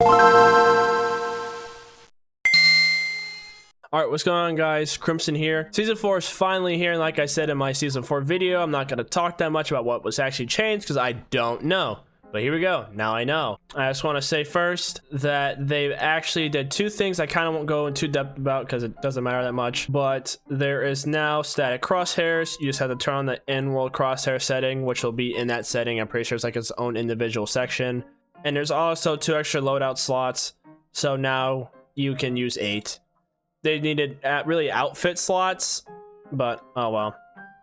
Alright, what's going on, guys? Crimson here. Season 4 is finally here, and like I said in my Season 4 video, I'm not going to talk that much about what was actually changed because I don't know. But here we go. Now I know. I just want to say first that they actually did two things I kind of won't go into depth about because it doesn't matter that much. But there is now static crosshairs. You just have to turn on the in-world crosshair setting, which will be in that setting. I'm pretty sure it's like its own individual section. And there's also 2 extra loadout slots. So now you can use 8. They needed really outfit slots, but oh well.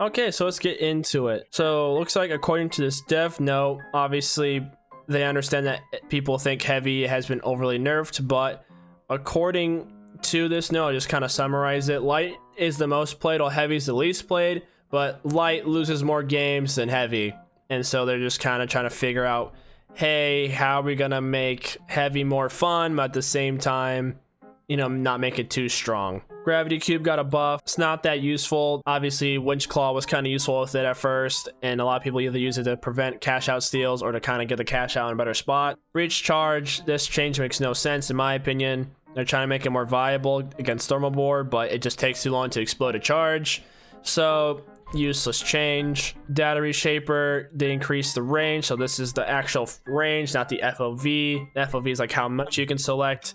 Okay, so let's get into it. So looks like according to this dev note, obviously they understand that people think heavy has been overly nerfed, but according to this note, I just kind of summarize it. Light is the most played, while heavy is the least played, but light loses more games than heavy. And so they're just kind of trying to figure out, hey, how are we gonna make heavy more fun, but at the same time, you know, not make it too strong. Gravity Cube got a buff. It's not that useful. Obviously, Winch Claw was kind of useful with it at first, and a lot of people either use it to prevent cash out steals or to kind of get the cash out in a better spot. Breach Charge, this change makes no sense in my opinion. They're trying to make it more viable against Thermal Bore, but it just takes too long to explode a charge. So, useless change. Data Reshaper, they increased the range, so this is the actual range, not the FOV. The FOV is like how much you can select.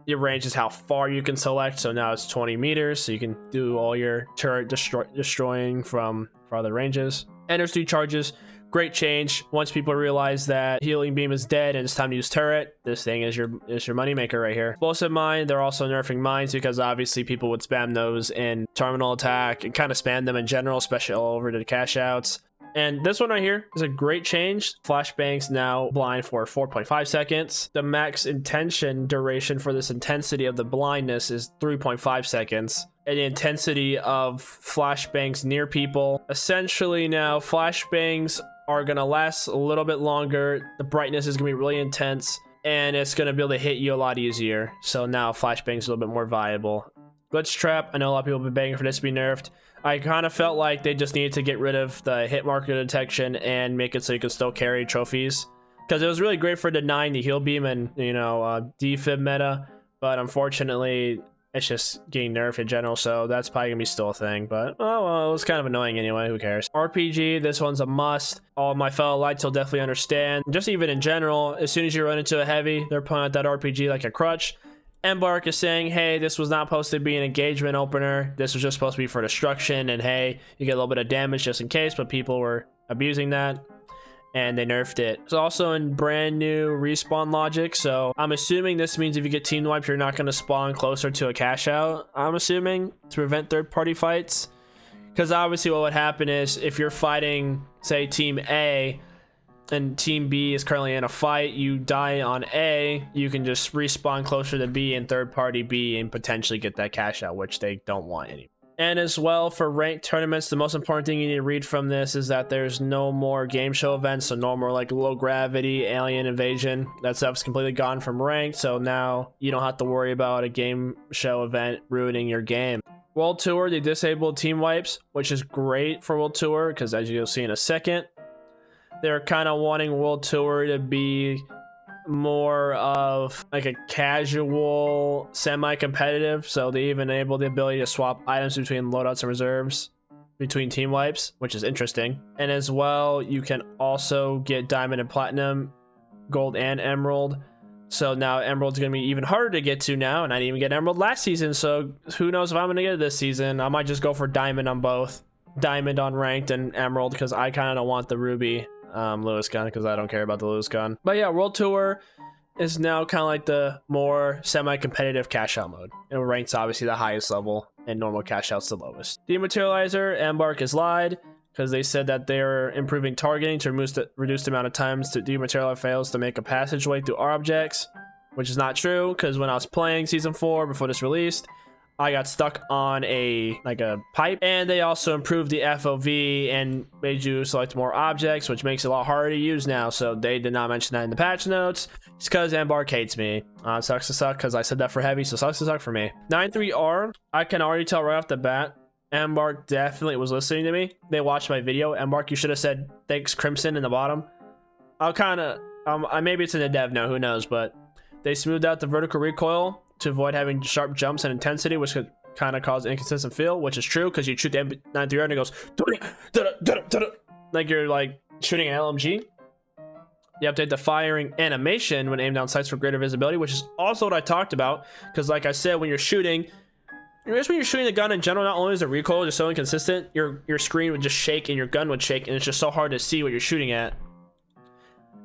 Your range is how far you can select, so now it's 20 meters, so you can do all your turret destroying from farther ranges. And there's 3 charges. Great change. Once people realize that Healing Beam is dead and it's time to use turret, this thing is your money maker right here. Explosive Mine, they're also nerfing mines because obviously people would spam those in terminal attack and kind of spam them in general, especially all over to the cash outs. And this one right here is a great change. Flashbangs now blind for 4.5 seconds. The max intention duration for this intensity of the blindness is 3.5 seconds. And the intensity of flashbangs near people. Essentially now, flashbangs are going to last a little bit longer. The brightness is going to be really intense. And it's going to be able to hit you a lot easier. So now flashbangs are a little bit more viable. Glitch Trap, I know a lot of people have been begging for this to be nerfed. I kind of felt like they just needed to get rid of the hit marker detection and make it so you can still carry trophies. Because it was really great for denying the heal beam and, you know, defib meta. But unfortunately, it's just getting nerfed in general. So that's probably going to be still a thing. But, oh, well, it was kind of annoying anyway. Who cares? RPG, this one's a must. All my fellow lights will definitely understand. Just even in general, as soon as you run into a heavy, they're pulling out that RPG like a crutch. Embark is saying, hey, this was not supposed to be an engagement opener. This was just supposed to be for destruction. And hey, you get a little bit of damage just in case, but people were abusing that. And they nerfed it. It's also in brand new respawn logic. So I'm assuming this means if you get team wiped, you're not going to spawn closer to a cash out. I'm assuming to prevent third-party fights. Because obviously what would happen is if you're fighting, say, Team A, and Team B is currently in a fight, you die on A, you can just respawn closer to B and third party B and potentially get that cash out, which they don't want anymore. And as well, for ranked tournaments, the most important thing you need to read from this is that there's no more game show events, so no more like low gravity, alien invasion. That stuff's completely gone from ranked, so now you don't have to worry about a game show event ruining your game. World Tour, they disabled team wipes, which is great for World Tour, because as you'll see in a second, they're kind of wanting World Tour to be more of like a casual, semi-competitive. So they even enabled the ability to swap items between loadouts and reserves between team wipes, which is interesting. And as well, you can also get Diamond and Platinum, Gold and Emerald. So now Emerald's going to be even harder to get to now. And I didn't even get Emerald last season. So who knows if I'm going to get it this season. I might just go for Diamond on both. Diamond on ranked and Emerald because I kind of don't want the Ruby Lewis gun because I don't care about the Lewis gun. But yeah, World Tour is now kind of like the more semi-competitive cash out mode. And rank's obviously the highest level and normal cash out's the lowest. Dematerializer, Embark has lied because they said that they're improving targeting to reduce the amount of times to dematerialize fails to make a passageway through objects, which is not true because when I was playing Season 4 before this released, I got stuck on a pipe, and they also improved the FOV and made you select more objects, which makes it a lot harder to use now. So they did not mention that in the patch notes. It's because Embark hates me. Sucks to suck because I said that for heavy, so sucks to suck for me. 9.3R, I can already tell right off the bat, Embark definitely was listening to me. They watched my video. Embark, you should have said thanks Crimson in the bottom. I'll kind of, maybe it's in the dev note, who knows, but They smoothed out the vertical recoil to avoid having sharp jumps and intensity, which could kind of cause inconsistent feel, which is true because you shoot the M93R and it goes like you're like shooting an LMG. You update the firing animation when aimed down sights for greater visibility, which is also what I talked about. Because like I said, when you're shooting the gun in general, not only is the recoil just so inconsistent, your screen would just shake and your gun would shake, and it's just so hard to see what you're shooting at.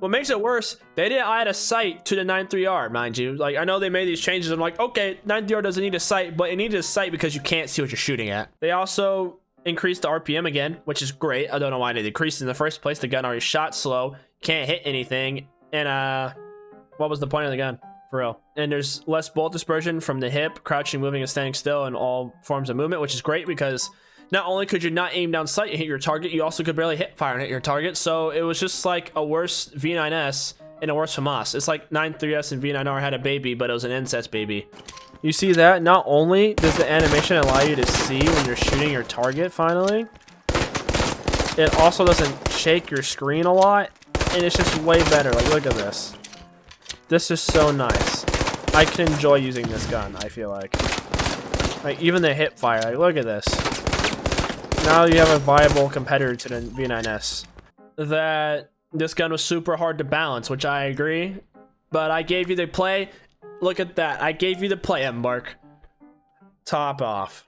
What makes it worse, they didn't add a sight to the 93R, mind you. Like, I know they made these changes. I'm like, okay, 93R doesn't need a sight, but it needed a sight because you can't see what you're shooting at. They also increased the RPM again, which is great. I don't know why they decreased in the first place. The gun already shot slow, can't hit anything, and what was the point of the gun? For real. And there's less bullet dispersion from the hip, crouching, moving, and standing still in all forms of movement, which is great because not only could you not aim down sight and hit your target, you also could barely hit fire and hit your target. So it was just like a worse V9S and a worse FAMAS. It's like 93S and V9R had a baby, but it was an incest baby. You see that? Not only does the animation allow you to see when you're shooting your target finally, it also doesn't shake your screen a lot, and it's just way better. Like, look at this. This is so nice. I can enjoy using this gun, I feel like. Like, even the hip fire, like, look at this. Now you have a viable competitor to the V9S. That this gun was super hard to balance, which I agree. But I gave you the play. Look at that. I gave you the play, Embark. Top off.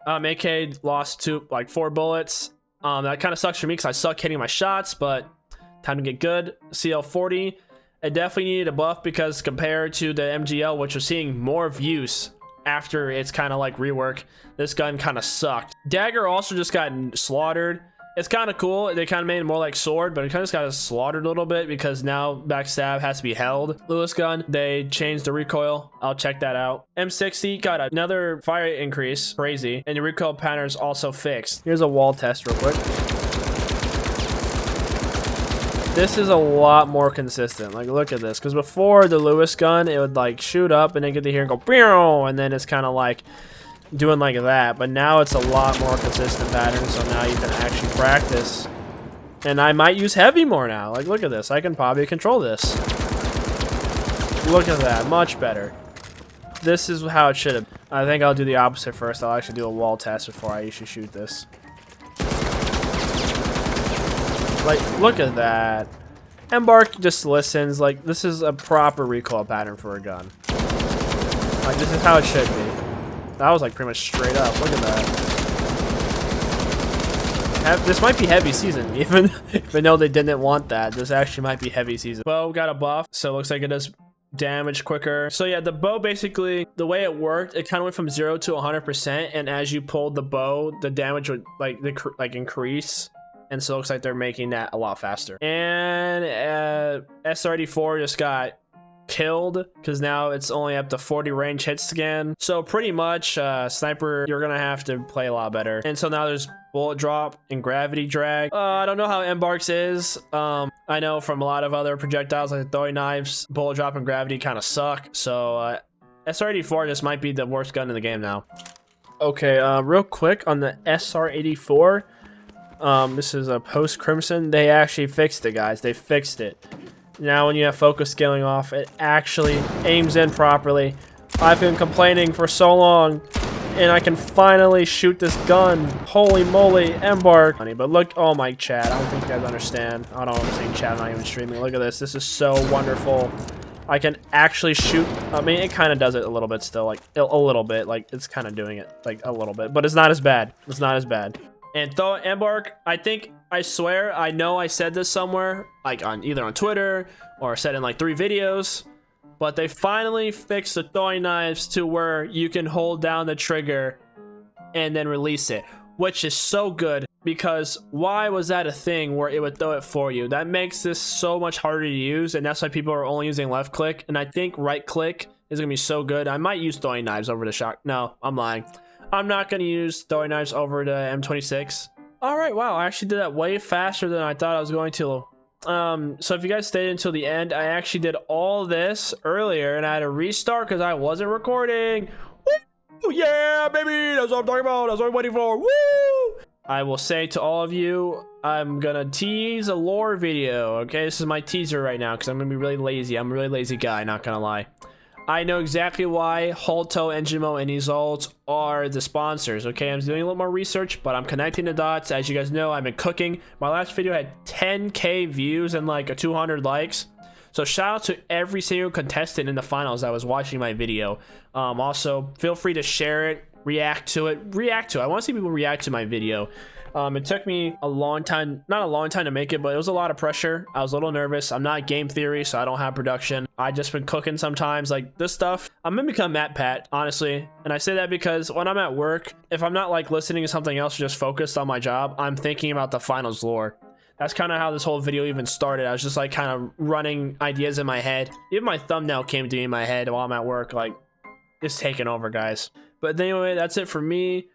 AK lost 4 bullets. That kind of sucks for me because I suck hitting my shots, but time to get good. CL40. It definitely needed a buff because compared to the MGL, which was seeing more views after its kind of like rework, this gun kind of sucked. Dagger also just got slaughtered. It's kind of cool. They kind of made it more like sword, but it kind of just got slaughtered a little bit because now backstab has to be held. Lewis gun, they changed the recoil. I'll check that out. M60 got another fire increase, crazy, and the recoil pattern is also fixed. Here's a wall test real quick. This is a lot more consistent. Like, look at this, because before the Lewis gun, it would like shoot up and then get to here and go pew, and then it's kind of like doing like that, but now it's a lot more consistent pattern, so now you can actually practice. And I might use heavy more now. Like, look at this. I can probably control this. Look at that. Much better. This is how it should have. I think I'll do the opposite first. I'll actually do a wall test before I usually shoot this. Like, look at that. Embark just listens. Like, this is a proper recoil pattern for a gun. Like, this is how it should be. That was like pretty much straight up. Look at that. This might be heavy season, even though they didn't want that. This actually might be heavy season. Bow got a buff, so it looks like it does damage quicker. So yeah, the bow basically, the way it worked, it kind of went from 0 to 100%, and as you pulled the bow, the damage would like increase. And so it looks like they're making that a lot faster. And SR84 just got killed because now it's only up to 40 range hits again. So pretty much sniper, you're gonna have to play a lot better. And so now there's bullet drop and gravity drag. I don't know how Embark's is. I know from a lot of other projectiles like the throwing knives, bullet drop and gravity kind of suck. So SR84 just might be the worst gun in the game now. Okay, real quick on the SR84. This is a post Crimson. They actually fixed it, guys. They fixed it. Now when you have focus scaling off, it actually aims in properly. I've been complaining for so long, and I can finally shoot this gun. Holy moly, Embark. But look, oh my chat, I don't think you guys understand. I don't understand chat, I'm not even streaming. Look at this, this is so wonderful. I can actually shoot. I mean, it kind of does it a little bit still, like a little bit. Like, it's kind of doing it like a little bit, but it's not as bad. It's not as bad. And though Embark, I swear, I know I said this somewhere, like either on Twitter or said in like 3 videos, but they finally fixed the throwing knives to where you can hold down the trigger and then release it, which is so good because why was that a thing where it would throw it for you? That makes this so much harder to use, and that's why people are only using left click, and I think right click is gonna be so good. I might use throwing knives over the shock. No, I'm lying. I'm not going to use throwing knives over the M26. All right, wow, I actually did that way faster than I thought I was going to. So if you guys stayed until the end, I actually did all this earlier, and I had to restart because I wasn't recording. Woo! Yeah, baby, that's what I'm talking about. That's what I'm waiting for. Woo! I will say to all of you, I'm gonna tease a lore video, okay? This is my teaser right now because I'm gonna be really lazy. I'm a really lazy guy, not gonna lie. I know exactly why Holto, Engimo, and Isolt are the sponsors, okay? I'm doing a little more research, but I'm connecting the dots. As you guys know, I've been cooking. My last video had 10K views and like 200 likes. So shout out to every single contestant in the finals that was watching my video. Also, feel free to share it, react to it. I want to see people react to my video. It took me a long time, not a long time to make it, but it was a lot of pressure. I was a little nervous. I'm not game theory, so I don't have production. I just been cooking sometimes. Like this stuff, I'm gonna become Matt Pat, honestly. And I say that because when I'm at work, if I'm not like listening to something else or just focused on my job, I'm thinking about the finals lore. That's kind of how this whole video even started. I was just like kind of running ideas in my head. Even my thumbnail came to me in my head while I'm at work. Like, it's taking over, guys. But anyway, that's it for me.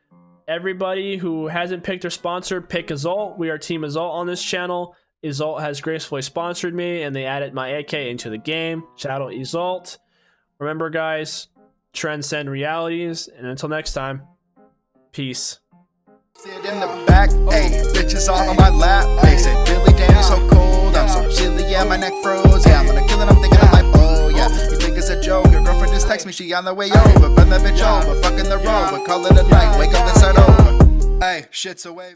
Everybody who hasn't picked their sponsor, pick Isolt. We are Team Isolt on this channel. Isolt has gracefully sponsored me, and they added my AK into the game. Shout out Isolt. Remember, guys, transcend realities. And until next time, peace. Sit in the back, ayy, bitches all on my lap. They said, Billy, damn, you're so cold. I'm so chilly, yeah, my neck froze. Yeah, I'm gonna kill it, I'm thinking I'm like, oh, yeah. You think it's a joke? Your girlfriend just text me, she on the way over. Bend that bitch over, fucking the road, but call it a night. Wake up and start over. Ayy, shit's so wavy.